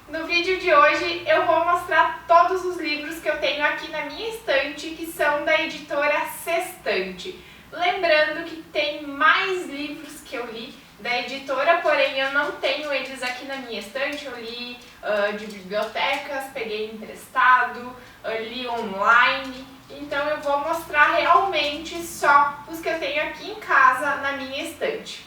No vídeo de hoje eu vou mostrar todos os livros que eu tenho aqui na minha estante, que são da editora Sextante. Lembrando que tem mais livros que eu li da editora, porém eu não tenho eles aqui na minha estante. Eu li de bibliotecas, peguei emprestado, li online. Então eu vou mostrar realmente só os que eu tenho aqui em casa na minha estante.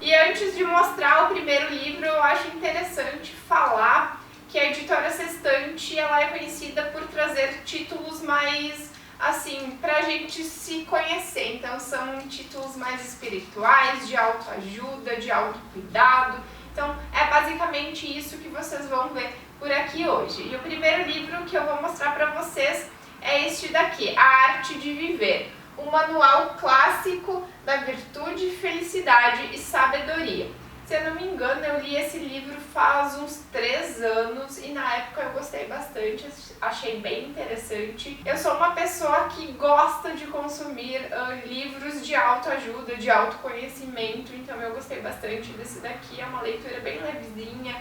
E antes de mostrar o primeiro livro, eu acho interessante falar que a editora Sextante ela é conhecida por trazer títulos mais, assim, pra gente se conhecer. Então são títulos mais espirituais, de autoajuda, de autocuidado. Então é basicamente isso que vocês vão ver por aqui hoje. E o primeiro livro que eu vou mostrar pra vocês é este daqui, A Arte de Viver. Um manual clássico da virtude, felicidade e sabedoria. Se eu não me engano, eu li esse livro faz uns 3 anos e na época eu gostei bastante, achei bem interessante. Eu sou uma pessoa que gosta de consumir livros de autoajuda, de autoconhecimento, então eu gostei bastante desse daqui. É uma leitura bem levezinha,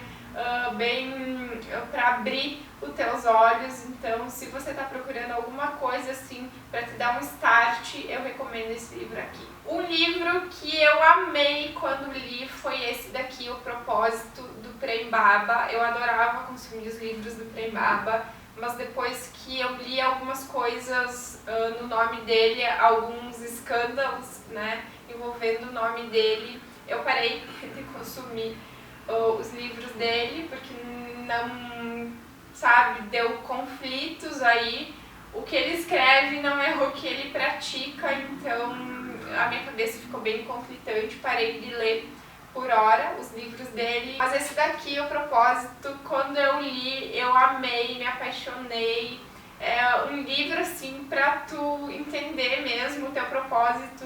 bem para abrir os teus olhos. Então, se você está procurando alguma coisa assim para te dar um start, eu recomendo esse livro aqui. Um livro que eu amei quando li foi esse daqui, O Propósito, do Prem Baba. Eu adorava consumir os livros do Prem Baba, mas depois que eu li algumas coisas no nome dele, alguns escândalos, né, envolvendo o nome dele, eu parei de consumir os livros dele, porque não, sabe, deu conflitos aí. O que ele escreve não é o que ele pratica, então a minha cabeça ficou bem conflitante, parei de ler por hora os livros dele. Mas esse daqui, O Propósito, quando eu li, eu amei, me apaixonei. É um livro assim pra tu entender mesmo o teu propósito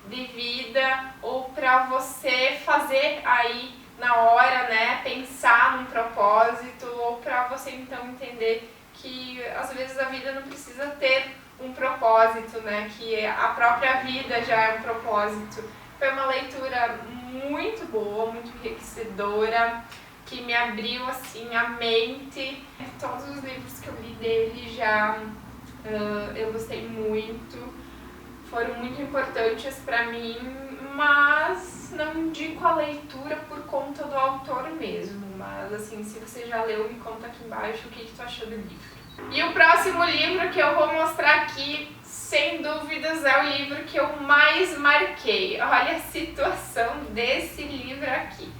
de vida, ou pra você fazer aí na hora, né, pensar num propósito, ou para você então entender que às vezes a vida não precisa ter um propósito, né, que a própria vida já é um propósito. Foi uma leitura muito boa, muito enriquecedora, que me abriu assim a mente. Todos os livros que eu li dele já eu gostei muito, foram muito importantes para mim, mas não indico a leitura por conta do autor mesmo. Mas assim, se você já leu, me conta aqui embaixo o que tu achou do livro. E o próximo livro que eu vou mostrar aqui, sem dúvidas, é o livro que eu mais marquei. Olha a situação desse livro aqui.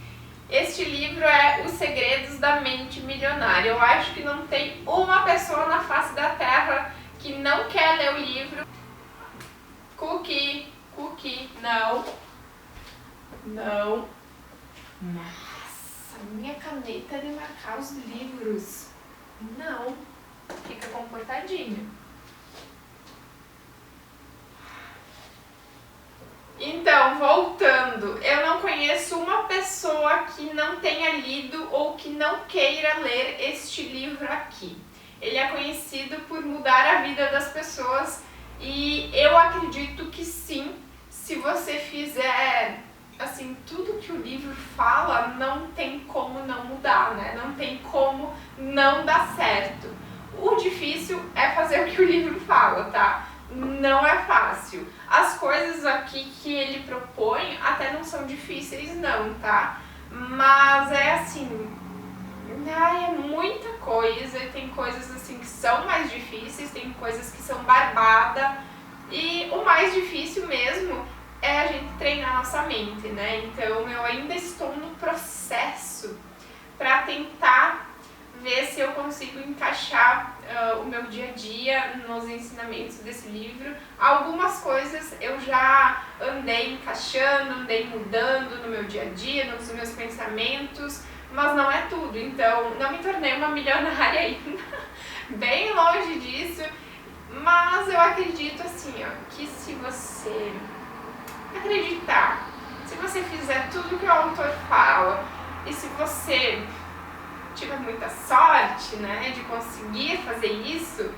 Este livro é Os Segredos da Mente Milionária. Eu acho que não tem uma pessoa na face da Terra que não quer ler o livro. Cookie, não. Não. Nossa, minha caneta de marcar os livros. Não. Fica comportadinho. Então, voltando, eu não conheço uma pessoa que não tenha lido ou que não queira ler este livro aqui. Ele é conhecido por mudar a vida das pessoas e eu acredito que sim, se você fizer assim, tudo que o livro fala, não tem como não mudar, né? Não tem como não dar certo. O difícil é fazer o que o livro fala, tá? Não é fácil. As coisas aqui que ele propõe até não são difíceis não, tá? Mas é assim, é muita coisa, tem coisas assim que são mais difíceis, tem coisas que são barbada, e o mais difícil mesmo é a gente treinar nossa mente, né? Então eu ainda estou no processo para tentar ver se eu consigo encaixar o meu dia a dia nos ensinamentos desse livro. Algumas coisas eu já andei encaixando, andei mudando no meu dia a dia, nos meus pensamentos, mas não é tudo. Então não me tornei uma milionária ainda, bem longe disso, mas eu acredito assim, ó, que se você acreditar, se você fizer tudo que o autor fala e se você tiver muita sorte, né, de conseguir fazer isso,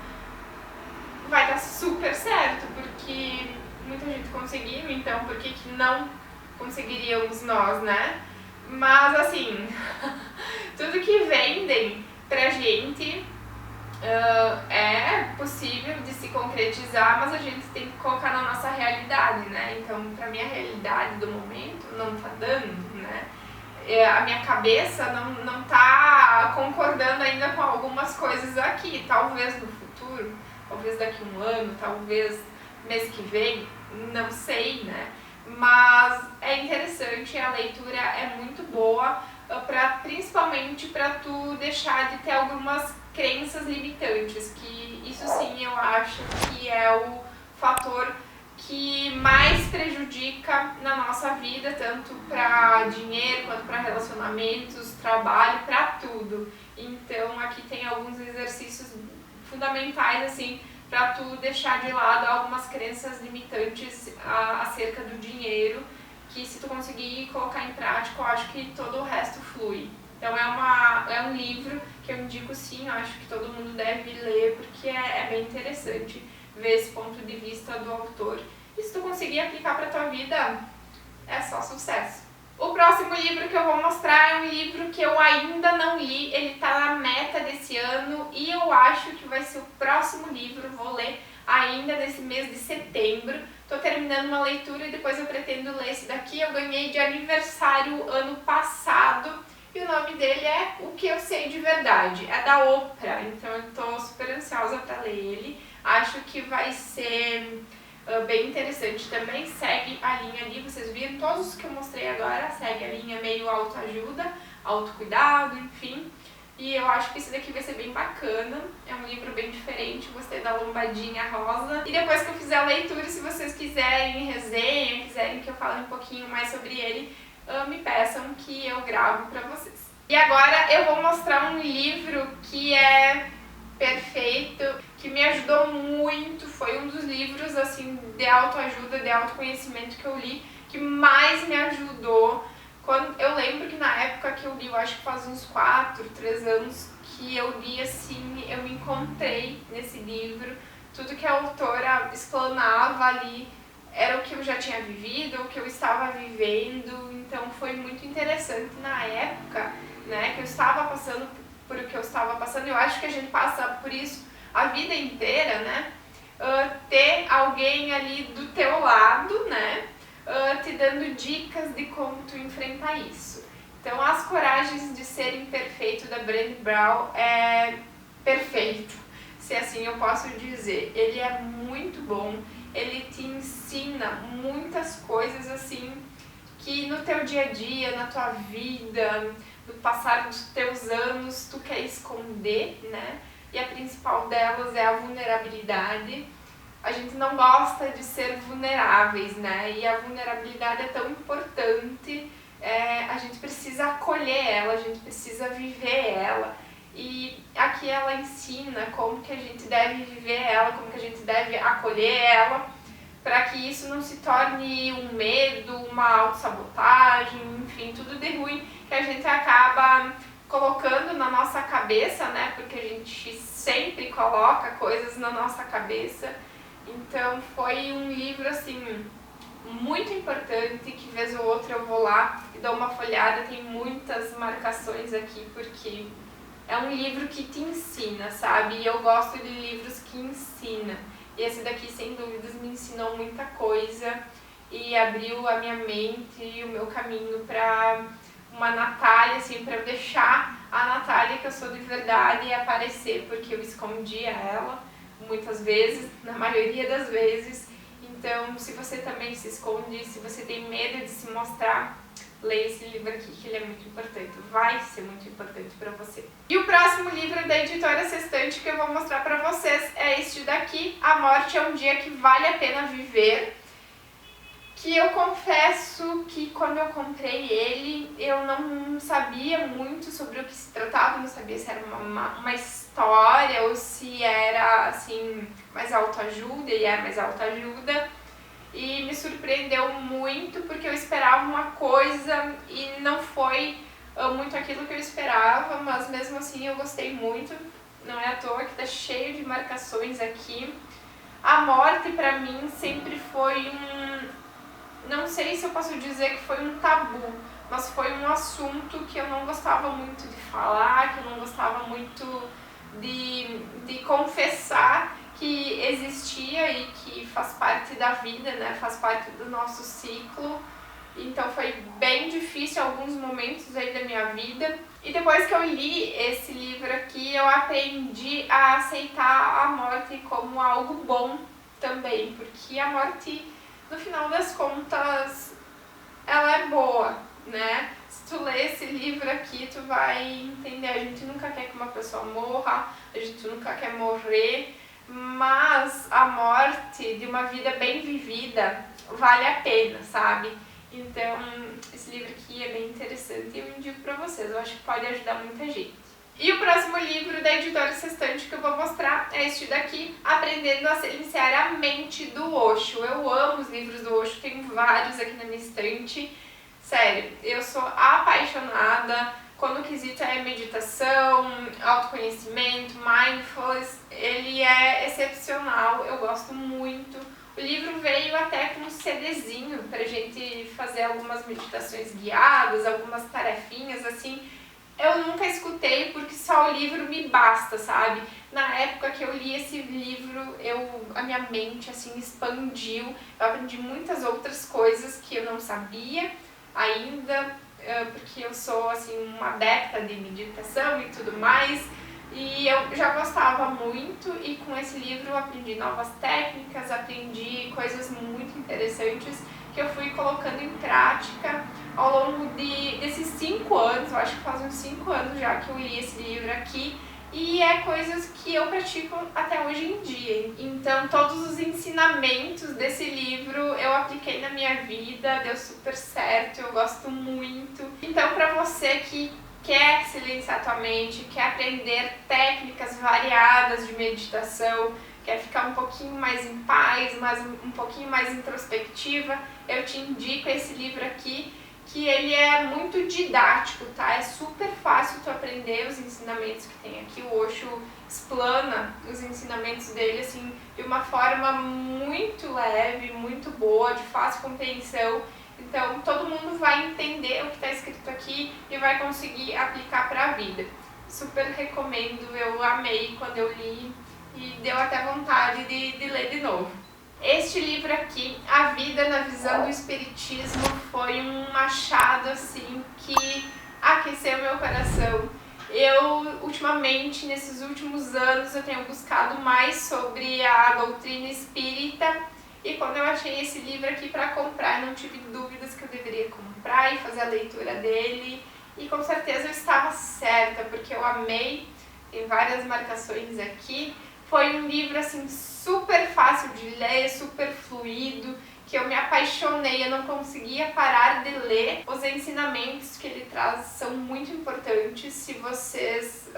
vai dar super certo, porque muita gente conseguiu, então por que não conseguiríamos nós, né? Mas assim, tudo que vendem pra gente é possível de se concretizar, mas a gente tem que colocar na nossa realidade, né? Então, pra minha realidade do momento, não tá dando, né? A minha cabeça não tá concordando ainda com algumas coisas aqui. Talvez no futuro, talvez daqui a um ano, talvez mês que vem, não sei, né? Mas é interessante, a leitura é muito boa, principalmente para tu deixar de ter algumas crenças limitantes, que isso sim eu acho que é o fator que mais prejudica na nossa vida, tanto para dinheiro quanto para relacionamentos, trabalho, para tudo. Então aqui tem alguns exercícios fundamentais assim para tu deixar de lado algumas crenças limitantes acerca do dinheiro, que se tu conseguir colocar em prática, eu acho que todo o resto flui. Então é um livro que eu indico sim, eu acho que todo mundo deve ler, porque é bem interessante ver esse ponto de vista do autor. E se tu conseguir aplicar para tua vida, é só sucesso. O próximo livro que eu vou mostrar é um livro que eu ainda não li, ele tá na meta desse ano e eu acho que vai ser o próximo livro, vou ler ainda nesse mês de setembro. Tô terminando uma leitura e depois eu pretendo ler esse daqui, eu ganhei de aniversário ano passado e o nome dele é O Que Eu Sei de Verdade, é da Oprah, então eu tô super ansiosa para ler ele, acho que vai ser bem interessante também, segue a linha ali, vocês viram, todos os que eu mostrei agora, segue a linha meio autoajuda, autocuidado, enfim, e eu acho que esse daqui vai ser bem bacana, é um livro bem diferente, gostei da lombadinha rosa, e depois que eu fizer a leitura, se vocês quiserem resenha, quiserem que eu fale um pouquinho mais sobre ele, me peçam que eu gravo pra vocês. E agora eu vou mostrar um livro que é perfeito, que me ajudou muito, foi um dos livros assim de autoajuda, de autoconhecimento que eu li, que mais me ajudou. Eu lembro que na época que eu li, eu acho que faz uns 4, 3 anos que eu li assim, eu me encontrei nesse livro, tudo que a autora explanava ali era o que eu já tinha vivido, o que eu estava vivendo, então foi muito interessante na época, né, que eu estava passando por o que eu estava passando. Eu acho que a gente passa por isso a vida inteira, né, ter alguém ali do teu lado, né, te dando dicas de como tu enfrentar isso. Então, As Coragens de Ser Imperfeito, da Brené Brown, é perfeito, se assim eu posso dizer. Ele é muito bom, ele te ensina muitas coisas assim que no teu dia a dia, na tua vida, no passar dos teus anos, tu quer esconder, né? E a principal delas é a vulnerabilidade. A gente não gosta de ser vulneráveis, né? E a vulnerabilidade é tão importante, a gente precisa acolher ela, a gente precisa viver ela. E aqui ela ensina como que a gente deve viver ela, como que a gente deve acolher ela, para que isso não se torne um medo, uma autossabotagem, enfim, tudo de ruim que a gente acaba colocando na nossa cabeça, né? Porque a gente sempre coloca coisas na nossa cabeça. Então foi um livro assim muito importante, que vez ou outra eu vou lá e dou uma folhada, tem muitas marcações aqui, porque é um livro que te ensina, sabe? E eu gosto de livros que ensinam. E esse daqui, sem dúvidas, me ensinou muita coisa e abriu a minha mente e o meu caminho para uma Natália, assim, para eu deixar a Natália que eu sou de verdade aparecer, porque eu escondia ela muitas vezes, na maioria das vezes. Então, se você também se esconde, se você tem medo de se mostrar, leia esse livro aqui, que ele é muito importante, vai ser muito importante para você. E o próximo livro da editora Sextante que eu vou mostrar para vocês é este daqui, A Morte é um Dia que Vale a Pena Viver, que eu confesso que quando eu comprei ele, eu não sabia muito sobre o que se tratava, não sabia se era uma história ou se era, assim, mais autoajuda, e era mais autoajuda. E me surpreendeu muito, porque eu esperava uma coisa e não foi muito aquilo que eu esperava, mas mesmo assim eu gostei muito, não é à toa que tá cheio de marcações aqui. A morte pra mim sempre foi não sei se eu posso dizer que foi um tabu, mas foi um assunto que eu não gostava muito de falar, que eu não gostava muito de confessar que existia e que faz parte da vida, né? Faz parte do nosso ciclo. Então foi bem difícil alguns momentos aí da minha vida. E depois que eu li esse livro aqui, eu aprendi a aceitar a morte como algo bom também, porque a morte, no final das contas, ela é boa, né? Se tu ler esse livro aqui, tu vai entender. A gente nunca quer que uma pessoa morra, a gente nunca quer morrer, mas a morte de uma vida bem vivida vale a pena, sabe? Então, esse livro aqui é bem interessante e eu indico pra vocês, eu acho que pode ajudar muita gente. E o próximo livro da editora Sextante que eu vou mostrar é este daqui, Aprendendo a Silenciar a Mente, do Osho. Eu amo os livros do Osho, tenho vários aqui na minha estante. Sério, eu sou apaixonada. Quando o quesito é meditação, autoconhecimento, mindfulness, ele é excepcional, eu gosto muito. O livro veio até com um CDzinho pra gente fazer algumas meditações guiadas, algumas tarefinhas assim. Eu nunca escutei porque só o livro me basta, sabe? Na época que eu li esse livro, a minha mente assim expandiu. Eu aprendi muitas outras coisas que eu não sabia ainda, porque eu sou assim uma adepta de meditação e tudo mais. E eu já gostava muito e com esse livro eu aprendi novas técnicas, aprendi coisas muito interessantes que eu fui colocando em prática ao longo desses 5 anos, eu acho que faz uns 5 anos já que eu li esse livro aqui, e é coisas que eu pratico até hoje em dia. Então todos os ensinamentos desse livro eu apliquei na minha vida, deu super certo, eu gosto muito. Então pra você que quer silenciar a tua mente, quer aprender técnicas variadas de meditação, quer ficar um pouquinho mais em paz, um pouquinho mais introspectiva, eu te indico esse livro aqui, que ele é muito didático, tá? É super fácil tu aprender os ensinamentos que tem aqui. O Osho explana os ensinamentos dele assim de uma forma muito leve, muito boa, de fácil compreensão. Então todo mundo vai entender o que está escrito aqui e vai conseguir aplicar para a vida. Super recomendo, eu amei quando eu li e deu até vontade de ler de novo. Este livro aqui, A Vida na Visão do Espiritismo, foi um achado assim que aqueceu meu coração. Eu, ultimamente, nesses últimos anos, eu tenho buscado mais sobre a doutrina espírita e quando eu achei esse livro aqui para comprar, eu não tive dúvidas que eu deveria comprar e fazer a leitura dele e com certeza eu estava certa, porque eu amei, tem várias marcações aqui. Foi um livro assim super fácil de ler, super fluido, que eu me apaixonei, eu não conseguia parar de ler. Os ensinamentos que ele traz são muito importantes. Se vocês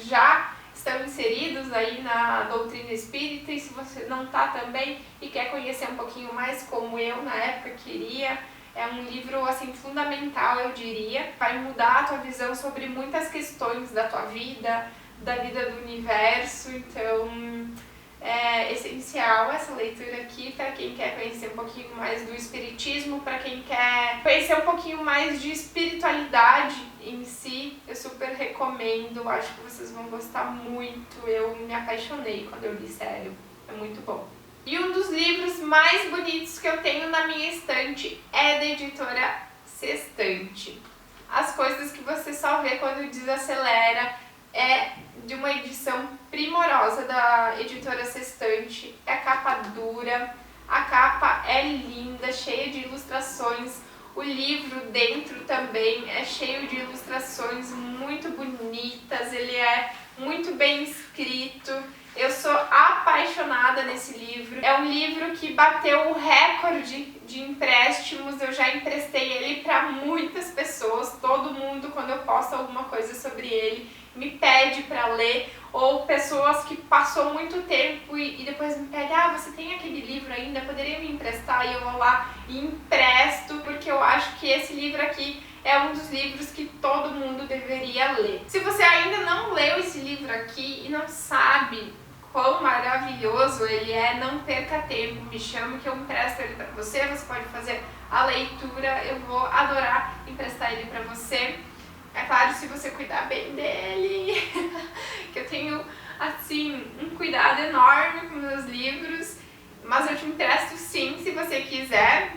já estão inseridos aí na doutrina espírita e se você não está também e quer conhecer um pouquinho mais, como eu na época queria, é um livro assim fundamental, eu diria. Vai mudar a tua visão sobre muitas questões da tua vida, da vida do universo, então é essencial essa leitura aqui para quem quer conhecer um pouquinho mais do espiritismo, para quem quer conhecer um pouquinho mais de espiritualidade em si, eu super recomendo, acho que vocês vão gostar muito, eu me apaixonei quando eu li, sério, é muito bom. E um dos livros mais bonitos que eu tenho na minha estante é da editora Sextante. As coisas que você só vê quando desacelera, é de uma edição primorosa da editora Sextante, é capa dura, a capa é linda, cheia de ilustrações, o livro dentro também é cheio de ilustrações muito bonitas, ele é muito bem escrito, eu sou apaixonada nesse livro, é um livro que bateu o recorde de empréstimos, eu já emprestei ele para muitas pessoas, todo mundo quando eu posto alguma coisa sobre ele me pede para ler, ou pessoas que passou muito tempo e depois me pedem, você tem aquele livro ainda, poderia me emprestar? E eu vou lá e empresto, porque eu acho que esse livro aqui é um dos livros que todo mundo deveria ler. Se você ainda não leu esse livro aqui e não sabe quão maravilhoso ele é. Não perca tempo, me chame que eu empresto ele para você, você pode fazer a leitura, eu vou adorar emprestar ele para você. É claro, se você cuidar bem dele, que eu tenho, assim, um cuidado enorme com meus livros, mas eu te empresto sim, se você quiser,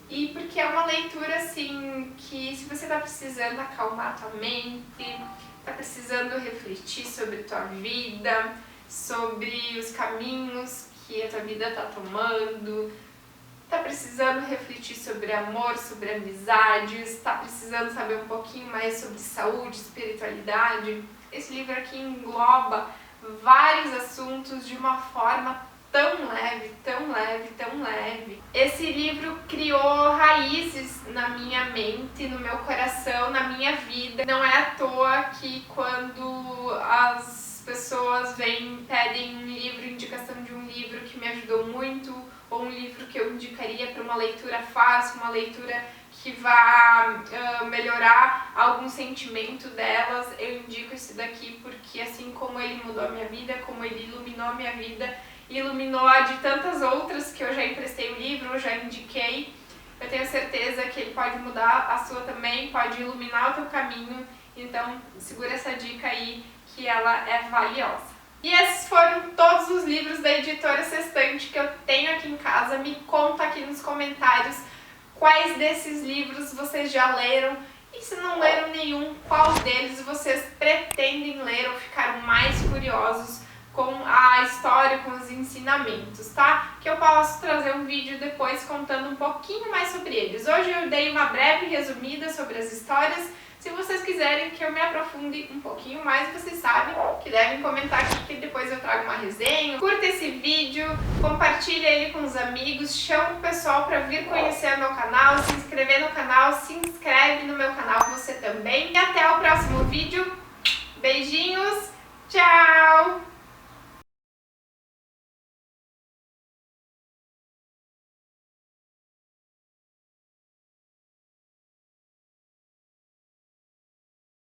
e porque é uma leitura, assim, que se você tá precisando acalmar a tua mente, tá precisando refletir sobre a tua vida, sobre os caminhos que a tua vida tá tomando, tá precisando refletir sobre amor, sobre amizades, tá precisando saber um pouquinho mais sobre saúde, espiritualidade. Esse livro aqui engloba vários assuntos de uma forma tão leve, tão leve, tão leve. Esse livro criou raízes na minha mente, no meu coração, na minha vida. Não é à toa que quando as pessoas vêm, pedem um livro, indicação de um livro que me ajudou muito, ou um livro que eu indicaria para uma leitura fácil, uma leitura que vá melhorar algum sentimento delas, eu indico esse daqui porque assim como ele mudou a minha vida, como ele iluminou a minha vida, iluminou a de tantas outras que eu já emprestei o livro, eu já indiquei, eu tenho certeza que ele pode mudar a sua também, pode iluminar o teu caminho, então segura essa dica aí que ela é valiosa. E esses foram todos os livros da editora Sextante que eu tenho aqui em casa. Me conta aqui nos comentários quais desses livros vocês já leram e se não leram nenhum, qual deles vocês pretendem ler ou ficaram mais curiosos com a história, com os ensinamentos, tá? Que eu posso trazer um vídeo depois contando um pouquinho mais sobre eles. Hoje eu dei uma breve resumida sobre as histórias. Se vocês quiserem que eu me aprofunde um pouquinho mais, vocês sabem que devem comentar aqui que depois eu trago uma resenha. Curta esse vídeo, compartilha ele com os amigos, chama o pessoal para vir conhecer o meu canal, se inscrever no canal, se inscreve no meu canal você também. E até o próximo vídeo. Beijinhos, tchau!